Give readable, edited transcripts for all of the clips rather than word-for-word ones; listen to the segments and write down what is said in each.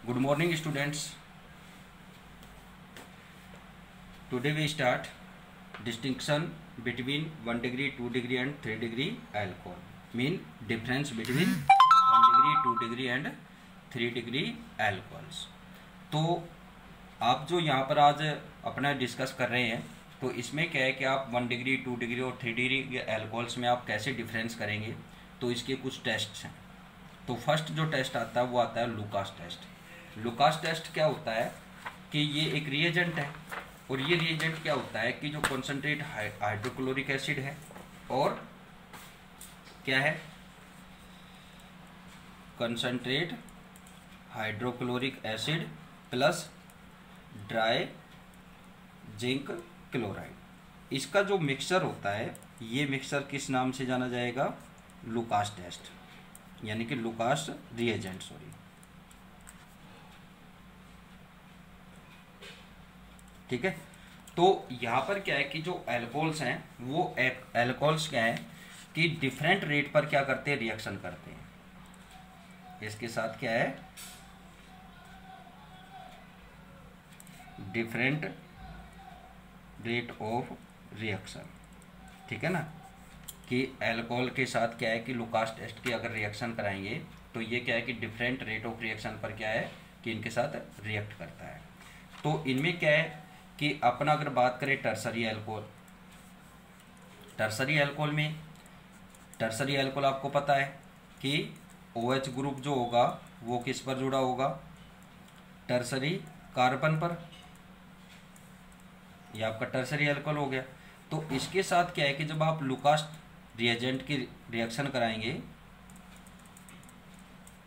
Good morning, students. Today we start distinction between 1 degree, 2 degree and 3 degree alcohol. Mean difference between 1 degree, 2 degree and 3 degree alcohols. तो आप जो यहाँ पर आज अपना डिस्कस कर रहे हैं, तो इसमें क्या है कि आप 1 डिग्री, 2 डिग्री और 3 डिग्री एल्कोहल्स में आप कैसे डिफरेंस करेंगे, तो इसके कुछ टेस्ट्स हैं. तो फर्स्ट जो टेस्ट आता है वो आता है लुकास टेस्ट. लुकास टेस्ट क्या होता है कि ये एक रिएजेंट है, और ये रिएजेंट क्या होता है कि जो कॉन्सेंट्रेट हाइड्रोक्लोरिक एसिड है और क्या है concentrate hydrochloric acid plus dry zinc chloride, इसका जो मिक्सचर होता है ये मिक्सचर किस नाम से जाना जाएगा? लुकास टेस्ट, यानी कि लुकास रिएजेंट. सॉरी, ठीक है. तो यहाँ पर क्या है कि जो एल्कोहल्स हैं वो एल्कोहल्स क्या है कि डिफरेंट रेट पर क्या करते हैं, रिएक्शन करते हैं. इसके साथ क्या है, डिफरेंट रेट ऑफ रिएक्शन. ठीक है ना, कि अल्कोहल के साथ क्या है कि लुकास टेस्ट की अगर रिएक्शन कराएंगे तो ये क्या है कि डिफरेंट रेट ऑफ रिएक्शन पर क्या है कि इनके साथ रिएक्ट करता है. तो इनमें क्या है कि अपना अगर बात करें टर्सरी अल्कोहल, टर्सरी अल्कोहल में टर्सरी अल्कोहल आपको पता है कि OH ग्रुप जो होगा वो किस पर जुड़ा होगा? टर्सरी कार्बन पर. ये आपका टर्सरी अल्कोहल हो गया. तो इसके साथ क्या है कि जब आप लुकास रिएजेंट की रिएक्शन कराएंगे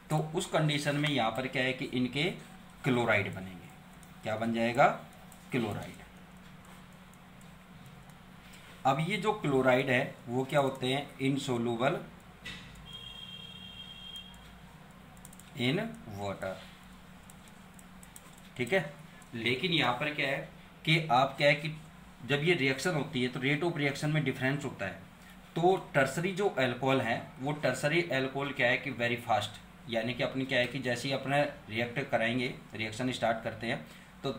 तो उस कंडीशन में यहाँ पर क्या है कि इनके क्लोराइड बनेंगे. क्या बन जाएगा? क्लोराइड. अब ये जो क्लोराइड है वो क्या होते हैं? Insoluble in water. ठीक है. लेकिन यहाँ पर क्या है कि आप क्या है कि जब ये रिएक्शन होती है तो रेट ऑफ रिएक्शन में डिफरेंस होता है. तो टर्सरी जो अल्कोहल है वो टर्सरी अल्कोहल क्या है कि वेरी फास्ट, यानी कि अपनी क्या है कि जैसे ही अपने रिएक्ट कराएंगे, रिएक्शन स्टार्ट करते हैं तो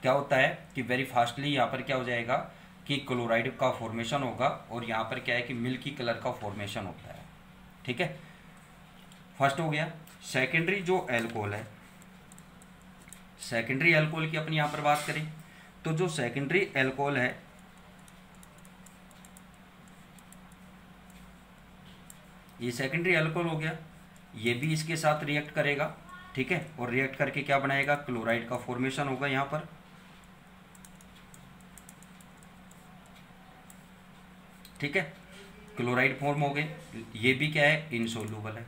क्या होता है कि वेरी फास्टली यहाँ पर क्या हो जाएगा कि क्लोराइड का फॉर्मेशन होगा, और यहाँ पर क्या है कि मिल्की कलर का फॉर्मेशन होता है. ठीक है, फर्स्ट हो गया. सेकेंडरी जो अल्कोहल है, सेकेंडरी अल्कोहल की अपनी यहाँ पर बात करें तो जो सेकेंडरी अल्कोहल है ये सेकेंडरी अल्कोहल हो गया, ये भी इसके साथ रिएक्ट करेगा. ठीक है, और रिएक्ट करके क्या बनाएगा? क्लोराइड का फॉर्मेशन होगा यहाँ पर. ठीक है, क्लोराइड फॉर्म हो गए. ये भी क्या है? इनसोल्यूबल है,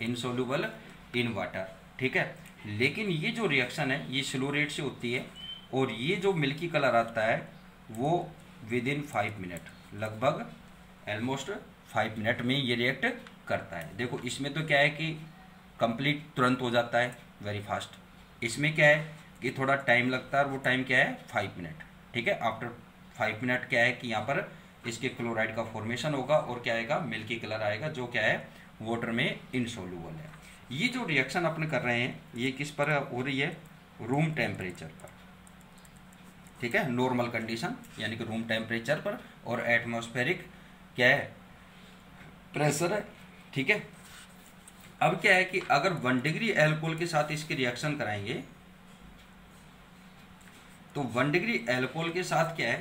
इनसोल्यूबल इन वाटर. ठीक है, लेकिन ये जो रिएक्शन है ये स्लो रेट से होती है, और ये जो मिल्की कलर आता है वो विद इन 5 मिनट, लगभग ऑलमोस्ट 5 मिनट में ये रिएक्ट करता है. देखो इसमें तो क्या है कि कंप्लीट तुरंत हो जाता है, वेरी फास्ट. इसमें क्या है कि थोड़ा टाइम लगता है, और वो टाइम क्या है? 5 मिनट. ठीक है, आफ्टर 5 मिनट क्या है कि यहाँ पर इसके क्लोराइड का फॉर्मेशन होगा, और क्या आएगा? मिल्की कलर आएगा, जो क्या है वाटर में इनसोल्यूबल है. ये जो रिएक्शन अपन कर रहे हैं ये किस पर हो रही है? रूम टेम्परेचर पर. ठीक है, नॉर्मल कंडीशन यानी कि रूम टेम्परेचर पर, और एटमॉस्फेरिक क्या है? प्रेशर है. ठीक है, अब क्या है कि अगर 1 डिग्री अल्कोहल के साथ इसकी रिएक्शन कराएंगे तो 1 डिग्री अल्कोहल के साथ क्या है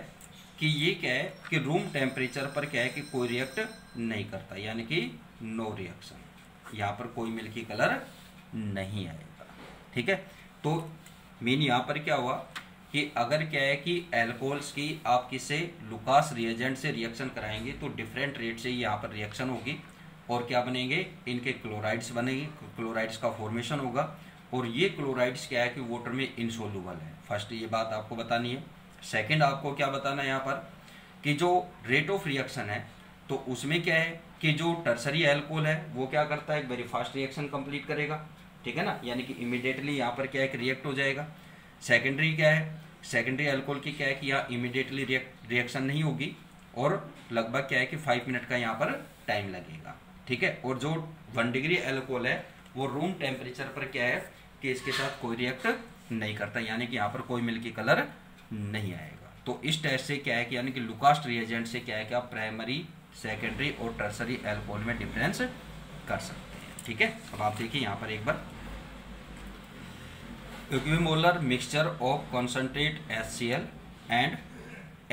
कि ये क्या है कि रूम टेम्परेचर पर क्या है कि कोई रिएक्ट नहीं करता, यानी कि नो रिएक्शन. यहाँ पर कोई मिल्की कलर नहीं आएगा. ठीक है, तो मीन यहाँ पर क्या हुआ कि अगर क्या है कि अल्कोहल्स की आप किसे लुकास रिएजेंट से रिएक्शन कराएंगे तो डिफरेंट रेट से यहाँ पर रिएक्शन होगी, और क्या बनेंगे? इनके क्लोराइड्स बनेंगे, क्लोराइड्स का फॉर्मेशन होगा, और ये क्लोराइड्स क्या है कि वाटर में इनसोल्यूबल है. फर्स्ट ये बात आपको बतानी है. सेकंड आपको क्या बताना है यहाँ पर कि जो रेट ऑफ रिएक्शन है तो उसमें क्या है कि जो टर्सरी अल्कोहल है वो क्या करता है? वेरी फास्ट रिएक्शन कंप्लीट करेगा. ठीक है ना, यानी कि इमीडिएटली यहाँ पर क्या है कि रिएक्ट हो जाएगा. सेकेंडरी क्या है? सेकेंडरी अल्कोहल की क्या है कि यहाँ इमीडिएटली रिएक्शन नहीं होगी, और लगभग क्या है कि 5 मिनट का यहाँ पर टाइम लगेगा. ठीक ठीक है। और जो 1 डिग्री एल्कोहल है वो रूम टेम्परेचर पर क्या है कि इसके साथ कोई रिएक्ट नहीं करता, यानी कि यहाँ पर कोई मिल्की कलर नहीं आएगा। तो इस टेस्ट से क्या है कि यानी कि लुकास रिएजेंट से क्या है कि आप प्राइमरी, सेकेंडरी और टर्सरी एल्कोहल में डिफरेंस कर सकते हैं, ठीक है। अब आप देखिए यहाँ पर एक बार, equimolar mixture of concentrate HCl and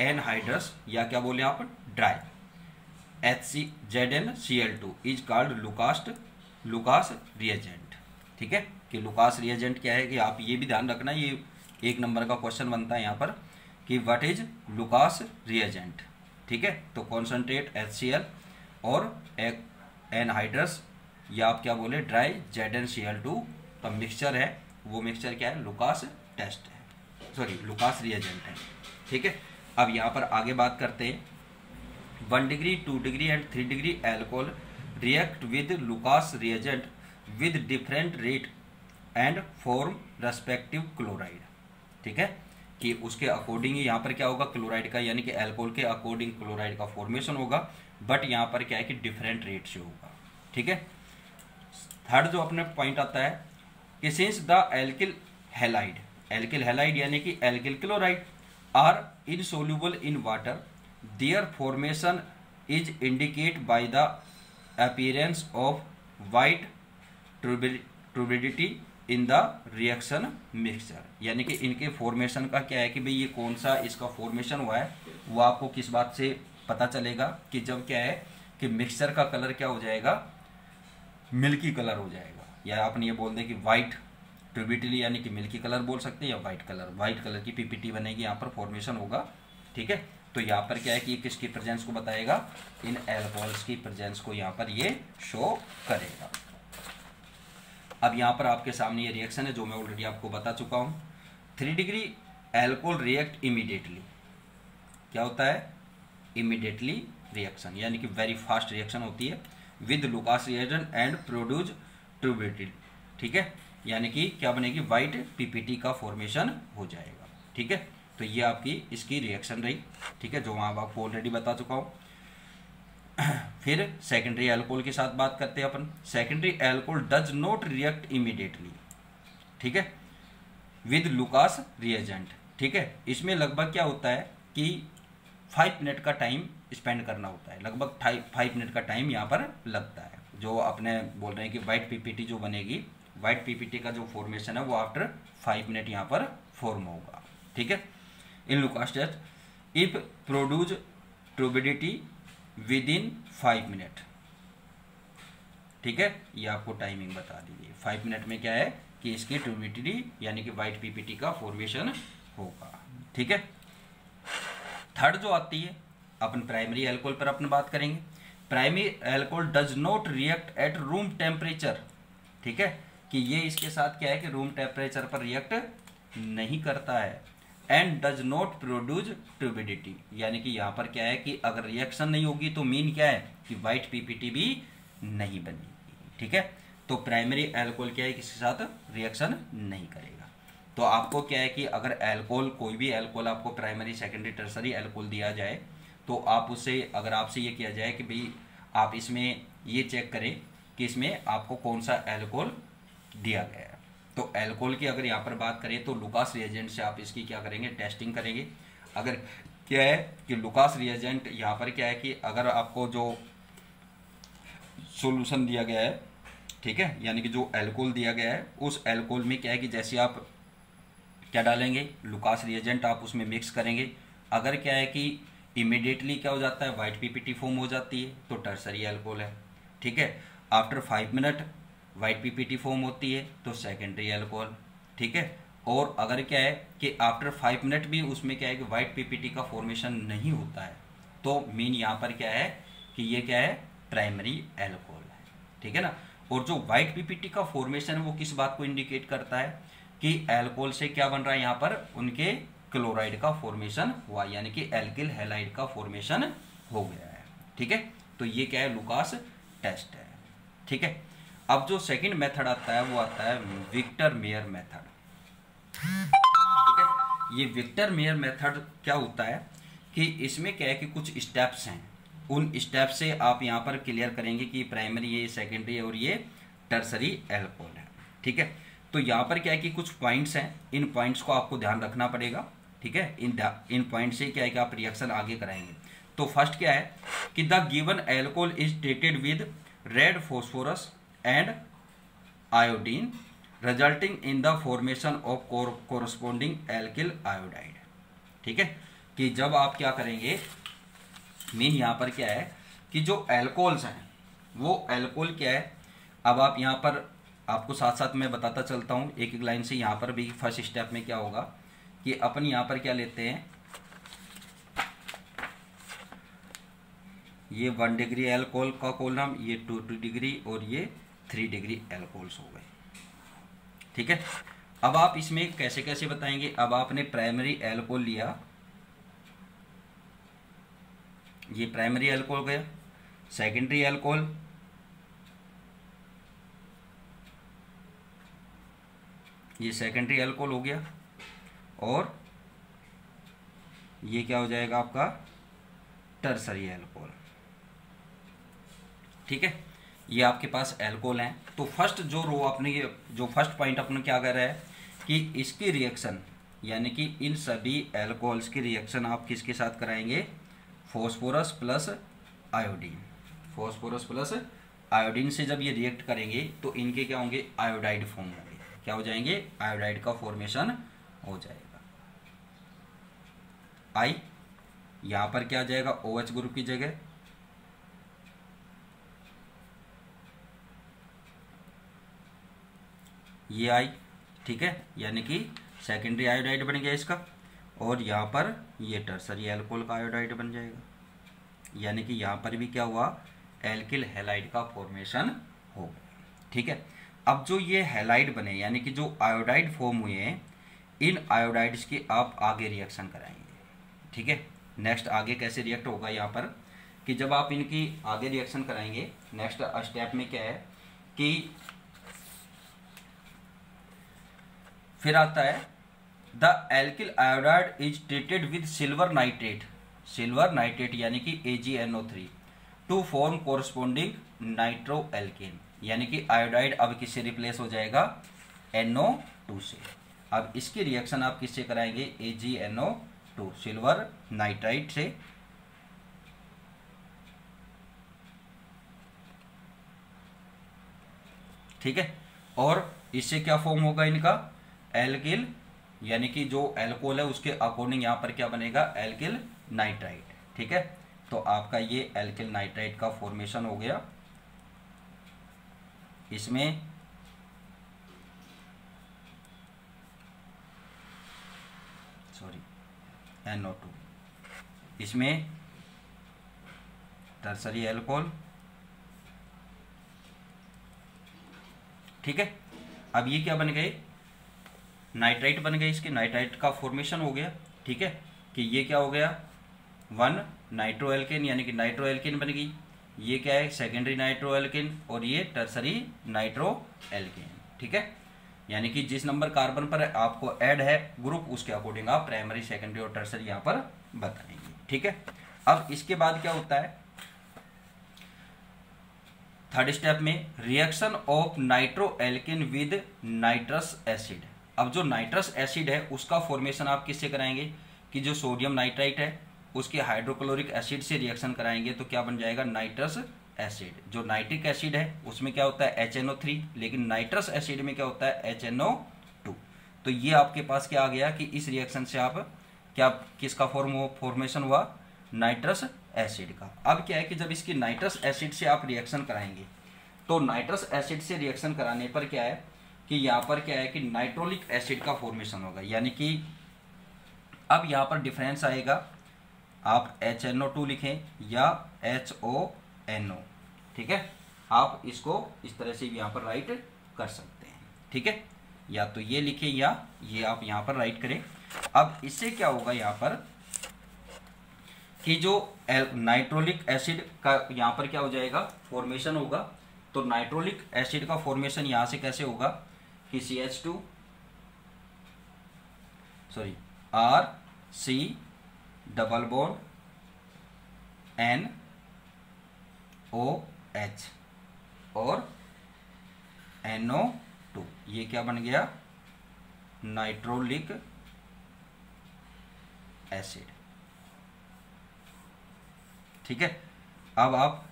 anhydrous, या क्या बोले आप dry ZnCl2 is called Lucas reagent, ठीक है। कि लुकास रिएजेंट क्या है कि आप ये भी ध्यान रखना, ये 1 नंबर का क्वेश्चन बनता है यहाँ पर कि व्हाट इज लुकास रिएजेंट, ठीक है। तो कॉन्सेंट्रेट HCl और एनहाइड्रस, या आप क्या बोले ड्राई ZnCl2 का मिक्सचर है, वो मिक्सचर क्या है लुकास टेस्ट है, सॉरी लुकास रिएजेंट है, ठीक है। अब यहाँ पर आगे बात करते हैं, 1 degree, 2 degree and 3 degree alcohol react with Lucas reagent with different rate and form respective chloride, ठीक है। कि उसके अकॉर्डिंग यहाँ पर क्या होगा क्लोराइड का, यानी कि एल्कोहल के अकॉर्डिंग क्लोराइड का फॉर्मेशन होगा, बट यहाँ पर क्या है कि डिफरेंट रेट से होगा, ठीक है। थर्ड जो अपने पॉइंट आता है कि सिंस द एल्किल हैलाइड यानी कि alkyl chloride are insoluble in water, their formation is indicate by the appearance of white turbidity in the reaction mixture, यानी कि इनके फॉर्मेशन का क्या है कि भाई ये कौन सा इसका फॉर्मेशन हुआ है, वो आपको किस बात से पता चलेगा कि जब क्या है कि मिक्सचर का कलर क्या हो जाएगा मिल्की कलर हो जाएगा, या अपन ये बोल दें कि वाइट ट्यूबिडिटी यानी कि मिल्की कलर बोल सकते हैं, या वाइट कलर की पीपीटी बनेगी, यहाँ पर फॉर्मेशन होगा, ठीक है। तो यहाँ पर क्या है कि ये किसकी प्रेजेंस को बताएगा, इन एल्कोहल्स की प्रेजेंस को यहाँ पर ये शो करेगा। अब यहाँ पर आपके सामने ये रिएक्शन है जो मैं ऑलरेडी आपको बता चुका हूँ। 3 डिग्री एल्कोहल रिएक्ट इमीडिएटली, क्या होता है इमीडिएटली रिएक्शन, यानी कि वेरी फास्ट रिएक्शन होती है with Lucas reagent and produce turbidity, ठीक है। यानी कि क्या बनेगी व्हाइट पीपीटी का फॉर्मेशन हो जाएगा, ठीक है। तो ये आपकी इसकी रिएक्शन रही, ठीक है, जो वहाँ आपको ऑलरेडी बता चुका हूँ। फिर सेकेंडरी एल्कोहल के साथ बात करते हैं अपन। Secondary alcohol does not react immediately, ठीक है, विद लुकास रिएजेंट, ठीक है। इसमें लगभग क्या होता है कि 5 मिनट का टाइम स्पेंड करना होता है, लगभग 5 मिनट का टाइम यहाँ पर लगता है। जो अपने बोल रहे हैं कि व्हाइट पीपीटी जो बनेगी, व्हाइट पीपीटी का जो फॉर्मेशन है वो आफ्टर 5 मिनट यहाँ पर फॉर्म होगा, ठीक है। In Lucas test if produce turbidity within 5 minute, ठीक है। ये आपको टाइमिंग बता दीजिए 5 मिनट में क्या है कि इसकी ट्यूबिडिटी यानी कि व्हाइट पीपीटी का फॉर्मेशन होगा, ठीक है। थर्ड जो आती है अपन प्राइमरी एल्कोहल पर अपन बात करेंगे। Primary alcohol does not react at room temperature, ठीक है, कि ये इसके साथ क्या है कि रूम टेम्परेचर पर रिएक्ट नहीं करता है। एंड डज नॉट प्रोड्यूस ट्यूबिडिटी, यानी कि यहाँ पर क्या है कि अगर रिएक्शन नहीं होगी तो मीन क्या है कि व्हाइट पीपीटी भी नहीं बनेगी, ठीक है। तो प्राइमरी एल्कोहल क्या है कि इसके साथ रिएक्शन नहीं करेगा। तो आपको क्या है कि अगर एल्कोहल कोई भी एल्कोहल आपको प्राइमरी सेकेंडरी टर्सरी एल्कोहल दिया जाए तो आप उससे अगर आपसे ये किया जाए कि भाई आप इसमें ये चेक करें कि इसमें आपको कौन सा एल्कोहल दिया गया है, तो एल्कोहल की अगर यहाँ पर बात करें तो लुकास रिएजेंट से आप इसकी क्या करेंगे टेस्टिंग करेंगे। अगर क्या है कि लुकास रिएजेंट यहाँ पर क्या है कि अगर आपको जो सॉल्यूशन दिया गया है, ठीक है, यानी कि जो एल्कोहल दिया गया है उस एल्कोहल में क्या है कि जैसे आप क्या डालेंगे लुकास रिएजेंट आप उसमें मिक्स करेंगे। अगर क्या है कि इमीडिएटली क्या हो जाता है व्हाइट पीपीटी फॉर्म हो जाती है तो टर्सरी एल्कोहल है, ठीक है। After 5 minute white PPT form होती है तो सेकेंडरी एल्कोहल, ठीक है। और अगर क्या है कि आफ्टर 5 मिनट भी उसमें क्या है कि व्हाइट पीपीटी का फॉर्मेशन नहीं होता है तो मीन यहाँ पर क्या है कि ये क्या है प्राइमरी एल्कोहल है, ठीक है ना। और जो व्हाइट पीपीटी का फॉर्मेशन है वो किस बात को इंडिकेट करता है कि एल्कोहल से क्या बन रहा है यहाँ पर उनके क्लोराइड का फॉर्मेशन हुआ, यानी कि एल्किल हैलाइड का फॉर्मेशन हो गया है, ठीक है। तो ये क्या है लुकास टेस्ट है, ठीक है। अब जो सेकंड मेथड आता है वो आता है विक्टर मेयर मेथड, ठीक है। ये विक्टर मेयर मेथड क्या होता है कि इसमें क्या है कि कुछ स्टेप्स हैं उन स्टेप से आप यहाँ पर क्लियर करेंगे कि प्राइमरी ये सेकेंडरी और ये टर्सरी एल्कोहल है। ठीक है, तो यहाँ पर क्या है कि कुछ पॉइंट्स हैं, इन पॉइंट्स को आपको ध्यान रखना पड़ेगा। ठीक है, इन पॉइंट से क्या है कि आप रिएक्शन आगे कराएंगे। तो फर्स्ट क्या है कि the given alcohol is treated with red phosphorus and iodine resulting in the formation of corresponding alkyl iodide. ठीक है, कि जब आप क्या करेंगे, मेन यहाँ पर क्या है कि जो एल्कोहल्स हैं वो एल्कोहल क्या है, अब आप यहाँ पर आपको साथ साथ मैं बताता चलता हूँ एक एक लाइन से। यहाँ पर भी फर्स्ट स्टेप में क्या होगा कि अपन यहाँ पर क्या लेते हैं, ये 1 डिग्री एल्कोहल का कॉलम, ये 2 डिग्री और ये 3 डिग्री एल्कोहल्स हो गए। ठीक है, अब आप इसमें कैसे कैसे बताएंगे। अब आपने प्राइमरी एल्कोहल लिया, ये प्राइमरी एल्कोहल गया, सेकेंडरी एल्कोहल, ये सेकेंडरी एल्कोहल हो गया, और ये क्या हो जाएगा आपका टर्सरी एल्कोहल। ठीक है, ये आपके पास एल्कोहल हैं। तो फर्स्ट जो रो अपने जो फर्स्ट पॉइंट अपने क्या कर रहा है कि इसकी रिएक्शन, यानी कि इन सभी एल्कोहल्स की रिएक्शन आप किसके साथ कराएंगे, phosphorus plus iodine. Phosphorus plus iodine से जब ये रिएक्ट करेंगे तो इनके क्या होंगे, आयोडाइड फॉर्म होंगे। क्या हो जाएंगे, आयोडाइड का फॉर्मेशन हो जाएगा। आई यहां पर क्या आ जाएगा, OH ग्रुप की जगह, ये आई। ठीक है, यानी कि सेकेंडरी आयोडाइड बन गया इसका, और यहाँ पर ये टर्सरी एल्कोहल का आयोडाइड बन जाएगा। यानी कि यहाँ पर भी क्या हुआ, एल्किल हैलाइड का फॉर्मेशन हो गया। ठीक है, अब जो ये हैलाइड बने यानी कि जो आयोडाइड फॉर्म हुए हैं, इन आयोडाइड्स की आप आगे रिएक्शन कराएंगे। ठीक है, नेक्स्ट आगे कैसे रिएक्ट होगा यहाँ पर कि जब आप इनकी आगे रिएक्शन कराएंगे, नेक्स्ट स्टेप में क्या है कि फिर आता है the alkyl iodide is treated with silver nitrate यानी कि AgNO3 to form corresponding nitroalkane. यानी कि आयोडाइड अब किससे रिप्लेस हो जाएगा, NO2 से। अब इसकी रिएक्शन आप किससे कराएंगे, AgNO2 सिल्वर नाइट्राइट से। ठीक है, और इससे क्या फॉर्म होगा इनका, एल्किल, यानी कि जो एल्कोहल है उसके अकॉर्डिंग यहाँ पर क्या बनेगा, एल्किल नाइट्राइट। ठीक है, तो आपका ये एल्किल नाइट्राइट का फॉर्मेशन हो गया। इसमें NO2, इसमें टर्सरी एल्कोहल। ठीक है, अब ये क्या बन गए, नाइट्राइट बन गए, इसके नाइट्राइट का फॉर्मेशन हो गया। ठीक है, कि ये क्या हो गया, 1 नाइट्रो एल्केन यानी कि नाइट्रो एल्केन बन गई। ये क्या है, सेकेंडरी नाइट्रो एल्केन, और ये टर्सरी नाइट्रो एल्केन। ठीक है, यानी कि जिस नंबर कार्बन पर आपको ऐड है ग्रुप, उसके अकॉर्डिंग आप प्राइमरी सेकेंडरी और टर्सरी यहाँ पर बताएंगे। ठीक है, अब इसके बाद क्या होता है, थर्ड स्टेप में reaction of nitro alkene with nitrous acid. अब जो नाइट्रस एसिड है उसका फॉर्मेशन आप किससे कराएंगे कि जो सोडियम नाइट्राइट है उसके हाइड्रोक्लोरिक एसिड से रिएक्शन कराएंगे तो क्या बन जाएगा, नाइट्रस एसिड। जो नाइट्रिक एसिड है उसमें क्या होता है, HNO3, लेकिन नाइट्रस एसिड में क्या होता है, HNO2। तो ये आपके पास क्या आ गया कि इस रिएक्शन से आप क्या, किसका फॉर्मेशन हुआ, नाइट्रस एसिड का। अब क्या है कि जब इसकी नाइट्रस एसिड से आप रिएक्शन कराएंगे तो नाइट्रस एसिड से रिएक्शन कराने पर क्या है कि यहाँ पर क्या है कि नाइट्रोलिक एसिड का फॉर्मेशन होगा। यानी कि अब यहाँ पर डिफरेंस आएगा, आप HNO2 लिखें या HONO। ठीक है, आप इसको इस तरह से यहाँ पर राइट कर सकते हैं। ठीक है, या तो ये लिखें या ये आप यहाँ पर राइट करें। अब इससे क्या होगा यहाँ पर कि जो नाइट्रोलिक एसिड का यहाँ पर क्या हो जाएगा, फॉर्मेशन होगा। तो नाइट्रोलिक एसिड का फॉर्मेशन यहाँ से कैसे होगा कि CH2 R C double bond N OH और NO2, ये क्या बन गया, नाइट्रोलिक एसिड। ठीक है, अब आप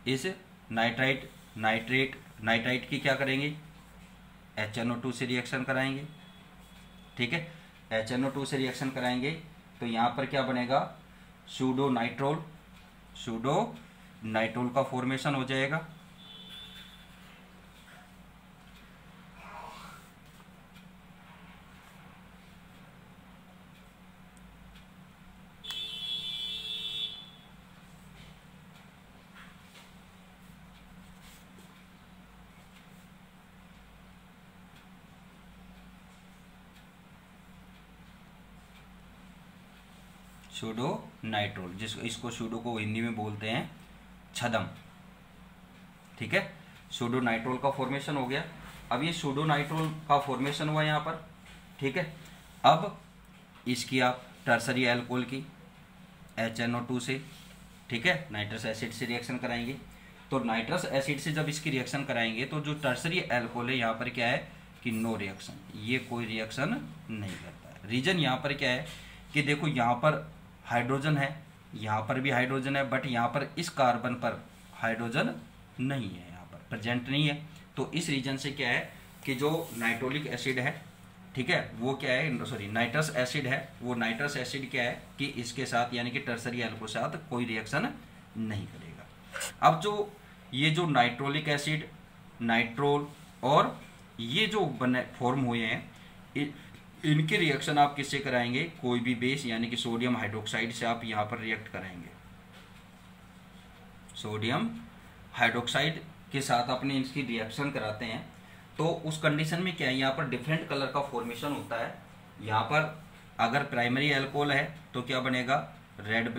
इस नाइट्राइट की क्या करेंगे, HNO2 से रिएक्शन कराएंगे। ठीक है, HNO2 से रिएक्शन कराएंगे तो यहाँ पर क्या बनेगा, सूडो नाइट्रोल का फॉर्मेशन हो जाएगा। सूडो नाइट्रोल, इसको सूडो को हिंदी में बोलते हैं छदम। ठीक है, सूडो नाइट्रोल का फॉर्मेशन हो गया। अब ये सूडो नाइट्रोल का फॉर्मेशन हुआ यहाँ पर। ठीक है, अब इसकी आप टर्सरी एल्कोहल की HNO2 से, ठीक है, नाइट्रस एसिड से रिएक्शन कराएंगे। तो नाइट्रस एसिड से जब इसकी रिएक्शन कराएंगे तो जो टर्सरी एल्कोहल है यहाँ पर क्या है कि नो रिएक्शन, ये कोई रिएक्शन नहीं करता है। रीजन यहाँ पर क्या है कि देखो यहाँ पर हाइड्रोजन है, यहाँ पर भी हाइड्रोजन है, बट यहाँ पर इस कार्बन पर हाइड्रोजन नहीं है, यहाँ पर प्रेजेंट नहीं है। तो इस रीजन से क्या है कि जो नाइट्रोलिक एसिड है, ठीक है, वो क्या है, सॉरी नाइट्रस एसिड है, वो नाइट्रस एसिड क्या है कि इसके साथ यानी कि टर्सरी एल्कोहल के साथ कोई रिएक्शन नहीं करेगा। अब जो ये जो नाइट्रोलिक एसिड, नाइट्रोल और ये जो बने फॉर्म हुए हैं, इनके रिएक्शन आप किससे कराएंगे, कोई भी बेस यानी कि सोडियम हाइड्रोक्साइड से आप यहाँ पर रिएक्ट कराएंगे। सोडियम हाइड्रोक्साइड के साथ अपने इसकी रिएक्शन कराते हैं तो उस कंडीशन में क्या है, यहाँ पर डिफरेंट कलर का फॉर्मेशन होता है। यहाँ पर अगर प्राइमरी एल्कोहल है तो क्या बनेगा, रेड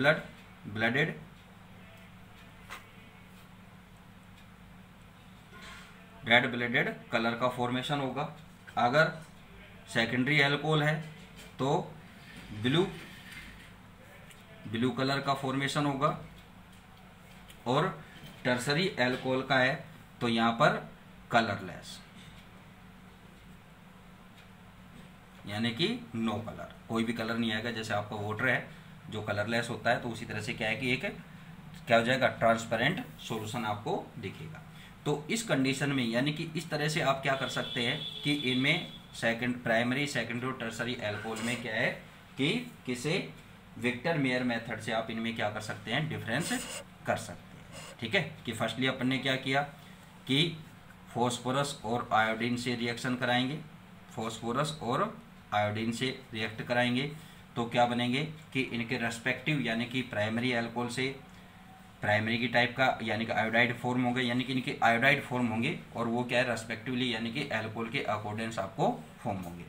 ब्लडेड कलर का फॉर्मेशन होगा। अगर सेकेंडरी एल्कोहल है तो ब्लू कलर का फॉर्मेशन होगा, और टर्सरी एल्कोहल का है तो यहाँ पर कलरलेस, यानी कि नो कलर, कोई भी कलर नहीं आएगा। जैसे आपका वाटर है जो कलरलेस होता है, तो उसी तरह से क्या है कि एक क्या हो जाएगा, ट्रांसपेरेंट सॉल्यूशन आपको दिखेगा। तो इस कंडीशन में यानी कि इस तरह से आप क्या कर सकते हैं कि इनमें प्राइमरी, सेकेंडरी और टर्सरी एल्कोहल में क्या है कि किसे विक्टर मेयर मेथड से आप इनमें क्या कर सकते हैं, डिफरेंस कर सकते हैं। ठीक है, कि फर्स्टली अपन ने क्या किया कि फॉस्फोरस और आयोडीन से रिएक्शन कराएंगे, फॉस्फोरस और आयोडीन से रिएक्ट कराएंगे तो क्या बनेंगे कि इनके रेस्पेक्टिव यानी कि प्राइमरी एल्कोहल से प्राइमरी की टाइप का यानी कि आयोडाइड फॉर्म होंगे, यानी कि इनके आयोडाइड फॉर्म होंगे, और वो क्या है रेस्पेक्टिवली यानी कि एल्कोहल के अकॉर्डेंस आपको फॉर्म होंगे।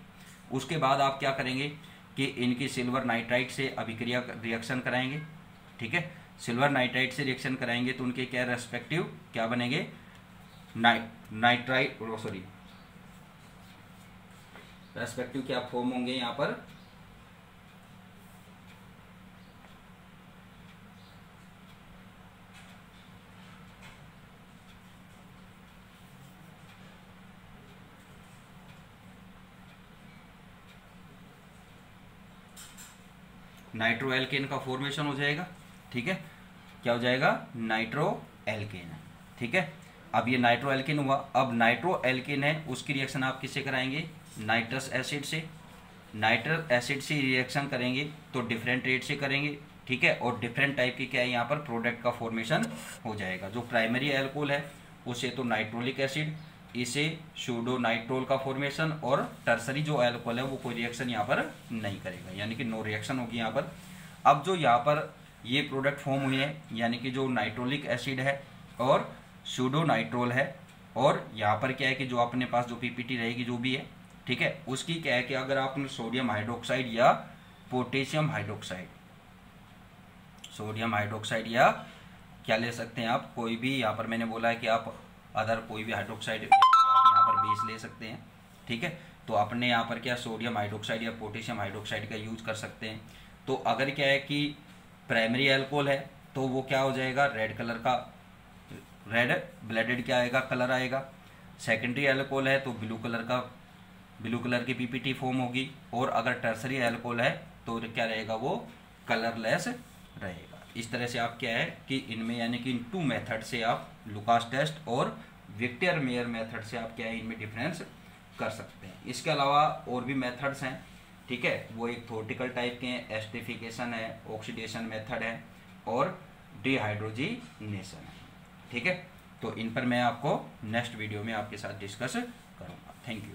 उसके बाद आप क्या करेंगे कि इनकी सिल्वर नाइट्राइट से अभिक्रिया रिएक्शन कराएंगे। ठीक है, सिल्वर नाइट्राइट से रिएक्शन कराएंगे तो उनके क्या रेस्पेक्टिव क्या बनेंगे, रेस्पेक्टिव क्या फॉर्म होंगे यहाँ पर, नाइट्रो एल्केन का फॉर्मेशन हो जाएगा। ठीक है, क्या हो जाएगा, नाइट्रो एल्केन। ठीक है, अब ये नाइट्रो एल्केन हुआ। अब नाइट्रो एल्केन है उसकी रिएक्शन आप किससे कराएंगे, नाइट्रस एसिड से। नाइट्रस एसिड से रिएक्शन करेंगे तो डिफरेंट रेट से करेंगे। ठीक है, और डिफरेंट टाइप की क्या है यहाँ पर प्रोडक्ट का फॉर्मेशन हो जाएगा। जो प्राइमरी एल्कोहल है उसे तो नाइट्रोलिक एसिड, इसे सूडो नाइट्रोल का फॉर्मेशन, और टर्सरी जो एल्कोहल है वो कोई रिएक्शन यहाँ पर नहीं करेगा, यानी कि नो रिएक्शन होगी यहाँ पर। अब जो यहाँ पर ये प्रोडक्ट फॉर्म हुए हैं यानी कि जो नाइट्रोलिक एसिड है और सूडो नाइट्रोल है, और यहाँ पर क्या है कि जो अपने पास जो पीपीटी रहेगी जो भी है, ठीक है, उसकी क्या है कि अगर आपने सोडियम हाइड्रोक्साइड या पोटेशियम हाइड्रोक्साइड, सोडियम हाइड्रोक्साइड या क्या ले सकते हैं आप, कोई भी, यहाँ पर मैंने बोला है कि आप अदर कोई भी हाइड्रोक्साइड आप यहाँ पर बेस ले सकते हैं। ठीक है, तो अपने यहाँ पर क्या सोडियम हाइड्रोक्साइड या पोटेशियम हाइड्रोक्साइड का यूज कर सकते हैं। तो अगर क्या है कि प्राइमरी एल्कोहल है तो वो क्या हो जाएगा, रेड कलर का रेड ब्लेडेड क्या आएगा, कलर आएगा। सेकेंडरी एल्कोहल है तो ब्लू कलर की पीपीटी फॉर्म होगी, और अगर टर्सरी एल्कोहल है तो क्या रहेगा, वो कलरलेस रहेगा। इस तरह से आप क्या है कि इनमें यानी कि इन 2 मेथड से आप लुकास टेस्ट और विक्टर मेयर मेथड से आप क्या है इनमें डिफरेंस कर सकते हैं। इसके अलावा और भी मेथड्स हैं, ठीक है, वो एक थ्योरेटिकल टाइप के हैं, एस्टरिफिकेशन है, ऑक्सीडेशन मेथड है और डिहाइड्रोजिनेशन है, ठीक है। तो इन पर मैं आपको नेक्स्ट वीडियो में आपके साथ डिस्कस करूँगा। Thank you.